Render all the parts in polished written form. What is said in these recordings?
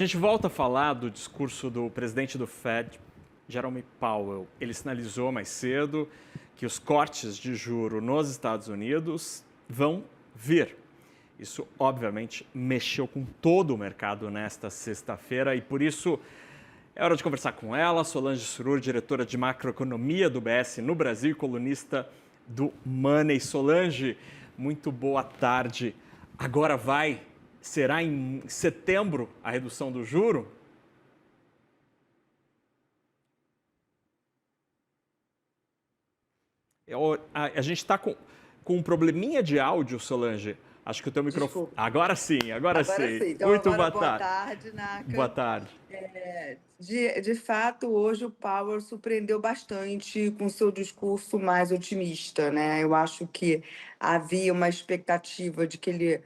A gente volta a falar do discurso do presidente do Fed, Jerome Powell. Ele sinalizou mais cedo que os cortes de juro nos Estados Unidos vão vir. Isso, obviamente, mexeu com todo o mercado nesta sexta-feira e, por isso, é hora de conversar com ela, Solange Surur, diretora de macroeconomia do BS no Brasil e colunista do Money. Solange, muito boa tarde. Agora será em setembro a redução do juro? A gente está com um probleminha de áudio, Solange. Acho que o teu microfone... Desculpa. Agora sim, agora sim. Então, Muito agora, boa boa tarde. tarde, Naka. Boa tarde. De fato, hoje o Powell surpreendeu bastante com seu discurso mais otimista, né? Eu acho que havia uma expectativa de que ele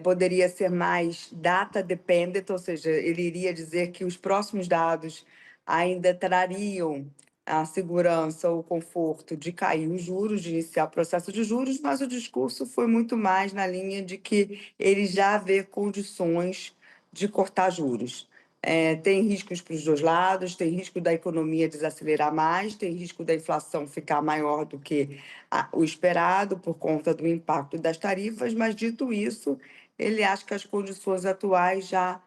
poderia ser mais data dependent, ou seja, ele iria dizer que os próximos dados ainda trariam a segurança, o conforto de cair os juros, de iniciar o processo de juros, mas o discurso foi muito mais na linha de que ele já vê condições de cortar juros. Tem riscos para os dois lados, tem risco da economia desacelerar mais, tem risco da inflação ficar maior do que o esperado por conta do impacto das tarifas, mas dito isso, ele acha que as condições atuais já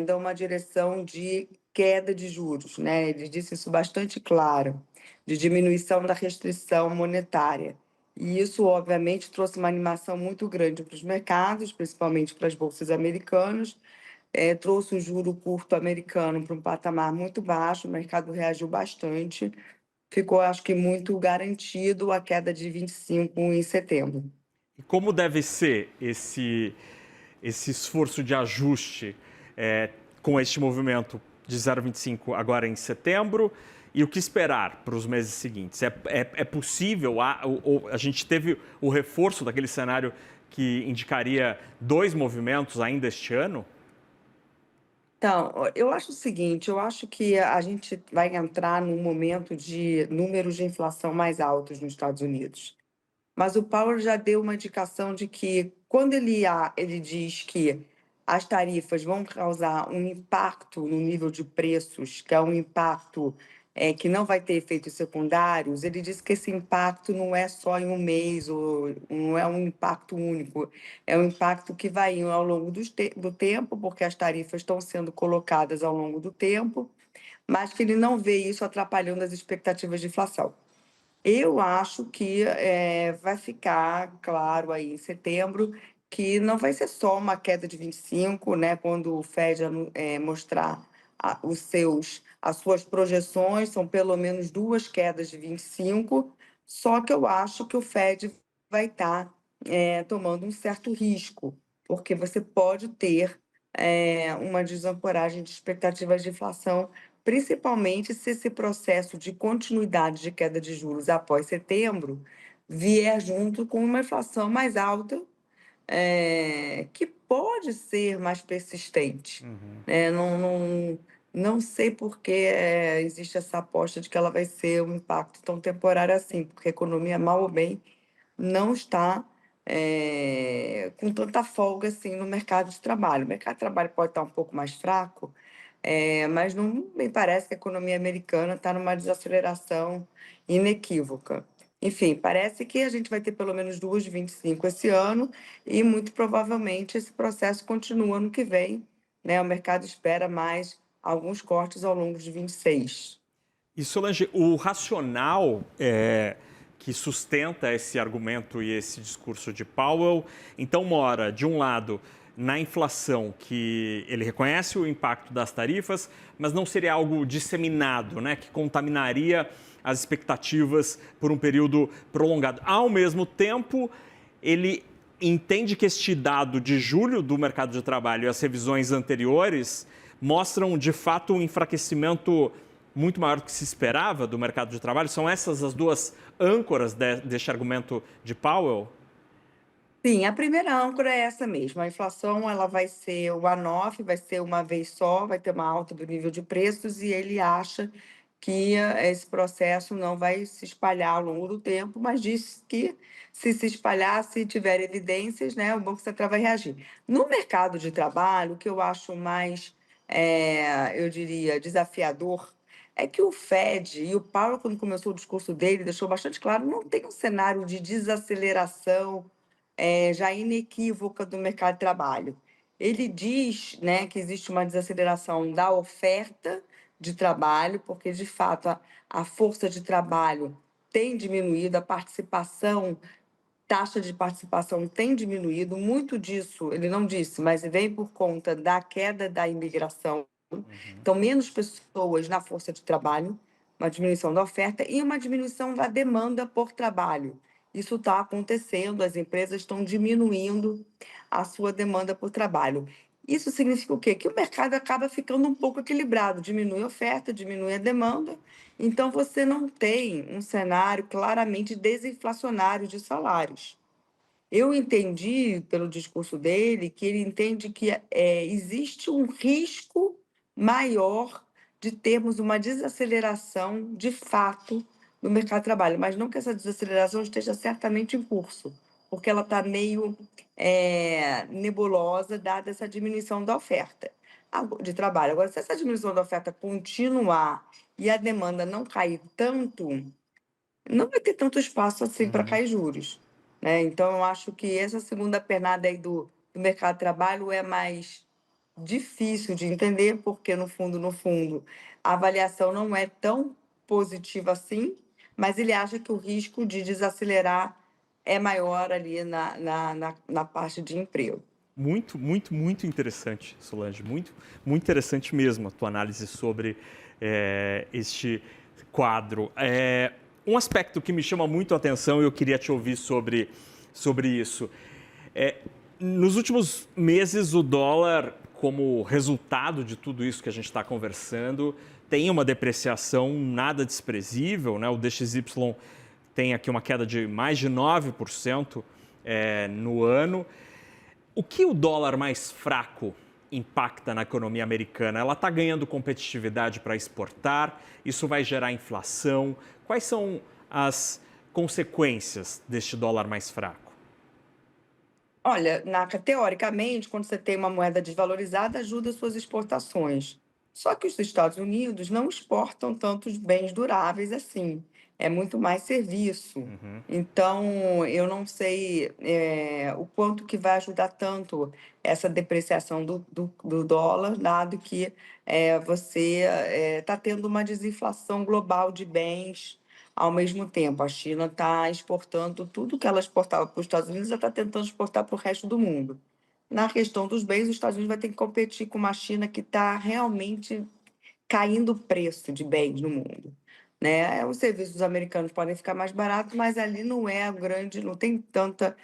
dão uma direção de queda de juros, né? Ele disse isso bastante claro, de diminuição da restrição monetária. E isso, obviamente, trouxe uma animação muito grande para os mercados, principalmente para as bolsas americanas, trouxe o juro curto americano para um patamar muito baixo, o mercado reagiu bastante, ficou, acho que, muito garantido a queda de 25 em setembro. E como deve ser esse esforço de ajuste com este movimento de 0,25 agora em setembro? E o que esperar para os meses seguintes? É possível? A gente teve o reforço daquele cenário que indicaria 2 movimentos ainda este ano? Então, eu acho o seguinte, eu acho que a gente vai entrar num momento de números de inflação mais altos nos Estados Unidos. Mas o Powell já deu uma indicação de que, quando ele diz que as tarifas vão causar um impacto no nível de preços, que é um impacto que não vai ter efeitos secundários, ele diz que esse impacto não é só em um mês, ou não é um impacto único, é um impacto que vai ir ao longo do tempo, porque as tarifas estão sendo colocadas ao longo do tempo, mas que ele não vê isso atrapalhando as expectativas de inflação. Eu acho que vai ficar claro aí em setembro que não vai ser só uma queda de 25, né? Quando o Fed mostrar as suas projeções, são pelo menos 2 quedas de 25, só que eu acho que o Fed vai estar tomando um certo risco, porque você pode ter uma desancoragem de expectativas de inflação, principalmente se esse processo de continuidade de queda de juros após setembro vier junto com uma inflação mais alta, que pode ser mais persistente. Não sei por que existe essa aposta de que ela vai ser um impacto tão temporário assim, porque a economia, mal ou bem, não está com tanta folga assim no mercado de trabalho. O mercado de trabalho pode estar um pouco mais fraco, mas não me parece que a economia americana está numa desaceleração inequívoca. Enfim, parece que a gente vai ter pelo menos 2,25 esse ano e muito provavelmente esse processo continua ano que vem, né? O mercado espera mais alguns cortes ao longo de 26. E, Solange, o racional que sustenta esse argumento e esse discurso de Powell, então mora, de um lado, na inflação, que ele reconhece o impacto das tarifas, mas não seria algo disseminado, né, que contaminaria as expectativas por um período prolongado. Ao mesmo tempo, ele entende que este dado de julho do mercado de trabalho e as revisões anteriores mostram, de fato, um enfraquecimento muito maior do que se esperava do mercado de trabalho? São essas as duas âncoras deste argumento de Powell? Sim, a primeira âncora é essa mesmo. A inflação ela vai ser o one-off, vai ser uma vez só, vai ter uma alta do nível de preços e ele acha que esse processo não vai se espalhar ao longo do tempo, mas diz que se espalhar, se tiver evidências, né, o Banco Central vai reagir. No mercado de trabalho, o que eu acho mais eu diria, desafiador, é que o Fed e o Powell, quando começou o discurso dele, deixou bastante claro, não tem um cenário de desaceleração já inequívoca do mercado de trabalho. Ele diz, né, que existe uma desaceleração da oferta de trabalho, porque, de fato, a força de trabalho tem diminuído, a participação, taxa de participação tem diminuído, muito disso, ele não disse, mas vem por conta da queda da imigração. Uhum. Então, menos pessoas na força de trabalho, uma diminuição da oferta e uma diminuição da demanda por trabalho. Isso está acontecendo, as empresas estão diminuindo a sua demanda por trabalho. Isso significa o quê? Que o mercado acaba ficando um pouco equilibrado, diminui a oferta, diminui a demanda, então você não tem um cenário claramente desinflacionário de salários. Eu entendi, pelo discurso dele, que ele entende que existe um risco maior de termos uma desaceleração de fato no mercado de trabalho, mas não que essa desaceleração esteja certamente em curso, porque ela está meio nebulosa, dada essa diminuição da oferta de trabalho. Agora, se essa diminuição da oferta continuar e a demanda não cair tanto, não vai ter tanto espaço assim para Uhum. cair juros, né. Então eu acho que essa segunda pernada aí do mercado de trabalho é mais difícil de entender, porque no fundo, a avaliação não é tão positiva assim, mas ele acha que o risco de desacelerar é maior ali na parte de emprego. Muito, muito, muito interessante, Solange. Muito, muito interessante mesmo a tua análise sobre este quadro. Um aspecto que me chama muito a atenção e eu queria te ouvir sobre isso. É, Nos últimos meses, o dólar, como resultado de tudo isso que a gente está conversando, tem uma depreciação nada desprezível, né? O DXY tem aqui uma queda de mais de 9% no ano. O que o dólar mais fraco impacta na economia americana? Ela está ganhando competitividade para exportar? Isso vai gerar inflação? Quais são as consequências deste dólar mais fraco? Olha, teoricamente, quando você tem uma moeda desvalorizada, ajuda as suas exportações. Só que os Estados Unidos não exportam tantos bens duráveis assim, é muito mais serviço. Uhum. Então, eu não sei o quanto que vai ajudar tanto essa depreciação do dólar, dado que você está tendo uma desinflação global de bens ao mesmo tempo. A China está exportando tudo que ela exportava para os Estados Unidos, ela está tentando exportar para o resto do mundo. Na questão dos bens, os Estados Unidos vai ter que competir com uma China que está realmente caindo o preço de bens no mundo, né. Os serviços americanos podem ficar mais baratos, mas ali não é o grande, não tem tanta,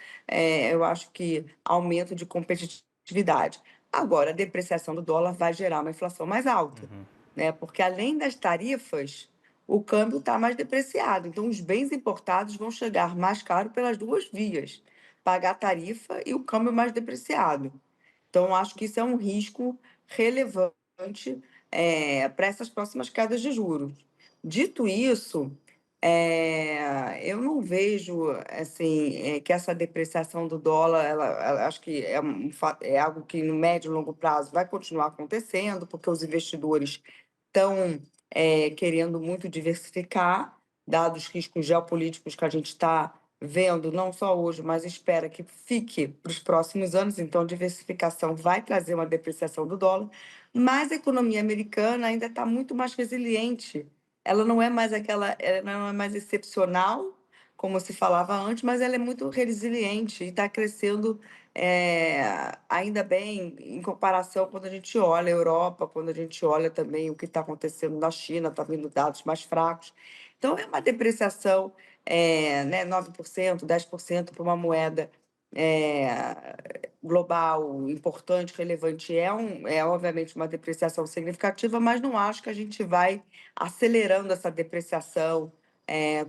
eu acho que aumento de competitividade. Agora, a depreciação do dólar vai gerar uma inflação mais alta, Uhum. né, porque além das tarifas, o câmbio está mais depreciado, então os bens importados vão chegar mais caro pelas 2 vias, pagar a tarifa e o câmbio mais depreciado. Então, acho que isso é um risco relevante, para essas próximas quedas de juros. Dito isso, eu não vejo, assim, que essa depreciação do dólar, ela acho que é algo que no médio e longo prazo vai continuar acontecendo, porque os investidores estão querendo muito diversificar, dados os riscos geopolíticos que a gente está vendo, não só hoje, mas espera que fique para os próximos anos. Então, diversificação vai trazer uma depreciação do dólar, mas a economia americana ainda está muito mais resiliente. Ela não é mais excepcional, como se falava antes, mas ela é muito resiliente e está crescendo, ainda bem, em comparação quando a gente olha a Europa, quando a gente olha também o que está acontecendo na China, está vindo dados mais fracos. Então, é uma depreciação, né, 9%, 10% para uma moeda global importante, relevante, é obviamente uma depreciação significativa, mas não acho que a gente vai acelerando essa depreciação,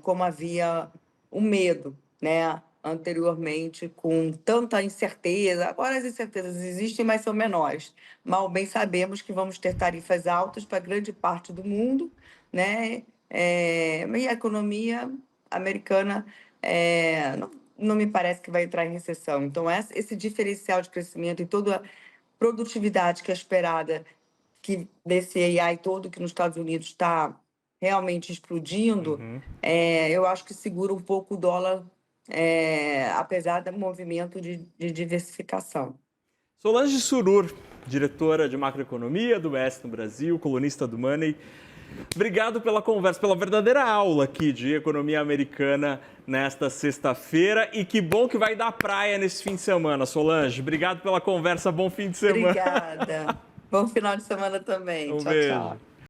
como havia o medo, né, anteriormente, com tanta incerteza. Agora as incertezas existem, mas são menores. Mal bem sabemos que vamos ter tarifas altas para grande parte do mundo, né, e a economia americana não me parece que vai entrar em recessão. Então, esse diferencial de crescimento e toda a produtividade que é esperada desse AI todo que nos Estados Unidos está realmente explodindo, eu acho que segura um pouco o dólar, apesar do movimento de diversificação. Solange Surur, diretora de macroeconomia do BS no Brasil, colunista do Money. Obrigado pela conversa, pela verdadeira aula aqui de economia americana nesta sexta-feira. E que bom que vai dar praia nesse fim de semana, Solange. Obrigado pela conversa, bom fim de semana. Obrigada. Bom final de semana também. Um Tchau, beijo. tchau.